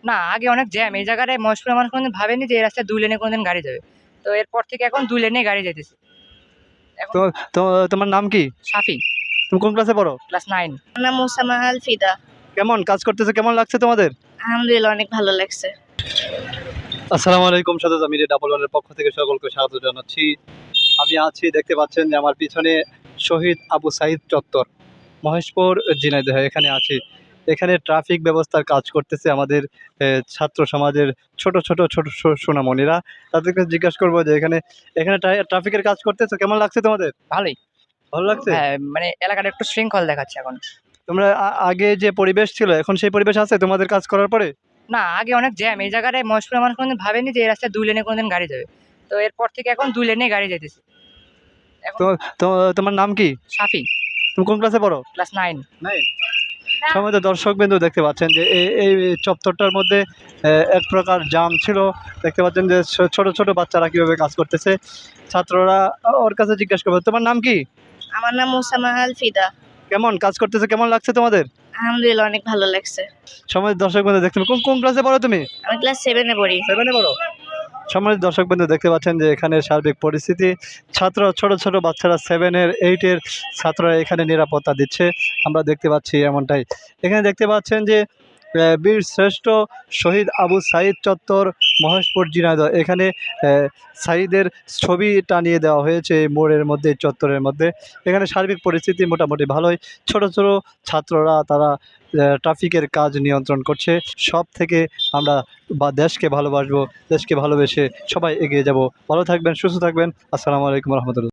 না, আগে অনেক জ্যাম। এই জায়গাটায় মহেশপুরের মানুষ কোনোদিন ভাবেনি যে এই রাস্তায় ২ লেনে কোনোদিন গাড়ি যাবে। তো এরপর থেকে এখন ২ লেনেই গাড়ি যাইতেছে। এখন তো তো তোমার নাম কি? সাফি, তুমি কোন ক্লাসে পড়ো? ক্লাস 9। আমার নাম মুসাম্মা আল ফিদা। কেমন কাজ করতেছে, কেমন লাগছে তোমাদের? আলহামদুলিল্লাহ, অনেক ভালো লাগছে। আসসালামু আলাইকুম, সাদত আমির ডাবল ওয়ানের পক্ষ থেকে সকলকে স্বাগত জানাচ্ছি। আমি আছি, দেখতে পাচ্ছেন যে আমার পিছনে শহীদ আবু সাইদ চত্বর, মহেশপুর, ঝিনাইদহ। এখানে আছি। এখানে ট্রাফিক ব্যবস্থার কাজ করতেছে আমাদের ছাত্র সমাজের ছোট ছোট ছোট সোনামণিরা। তাদেরকে জিজ্ঞাসা করবো যে এখানে এখানে ট্রাফিকের কাজ করতেছে, কেমন লাগছে তোমাদের? ভালোই। ভালো লাগছে? হ্যাঁ, মানে এলাকাটা একটু শৃঙ্খল দেখাচ্ছে এখন। তোমরা আগে যে পরিবেশ ছিল, এখন সেই পরিবেশ আছে তোমাদের কাজ করার পরে? না, আগে অনেক জ্যাম। এই জায়গাটায় মহেশপুরের মানুষ কোনোদিন ভাবেনি যে এই রাস্তায় ২ লেনে কোনোদিন গাড়ি যাবে। তো এরপর থেকে এখন ২ লেনেই গাড়ি যাইতেছে। এখন তো তো তোমার নাম কি? সাফি, তুমি কোন ক্লাসে পড়ো? ক্লাস 9। নাই। সমাজে দর্শকবৃন্দ, দেখতে পাচ্ছেন যে এই চত্বরটার মধ্যে এক প্রকার জাম ছিল। দেখতে পাচ্ছেন যে ছোট ছোট বাচ্চারা কিভাবে কাজ করতেছে। ছাত্ররা ওর কাছে জিজ্ঞাসা করবে, তোমার নাম কি? আমার নাম মুসাম্মা আল ফিদা। কেমন কাজ করতেছে, কেমন লাগছে তোমাদের? আলহামদুলিল্লাহ, অনেক ভালো লাগছে। সমাজের দর্শকবৃন্দ, দেখতে কোন কোন ক্লাসে পড়ো তুমি? আমি ক্লাস 7-এ পড়ি। 7-এ পড়ো। সমাজের দর্শকবৃন্দ, দেখতে পাচ্ছেন যে এখানে সার্বিক পরিস্থিতি, ছাত্র ছোট ছোট বাচ্চারা 7-এর 8-এর ছাত্ররা এখানে নিরাপত্তা দিচ্ছে। আমরা দেখতে পাচ্ছি এমনটাই। এখানে দেখতে পাচ্ছেন যে বীর শ্রেষ্ঠ শহীদ আবু সাইদ চত্বর, মহেশপুর, ঝিনাইদহ। এখানে সাইদের ছবি টানিয়ে দেওয়া হয়েছে এই মোড়ের মধ্যে, এই চত্বরের মধ্যে। এখানে সার্বিক পরিস্থিতি মোটামুটি ভালোই। ছোট ছোট ছাত্ররা তারা ট্রাফিকের কাজ নিয়ন্ত্রণ করছে। সব থেকে আমরা দেশকে ভালোবাসবো, দেশকে ভালোবেসে সবাই এগিয়ে যাব। ভালো থাকবেন, সুস্থ থাকবেন। আসসালামু আলাইকুম রহমতুল্লাহ।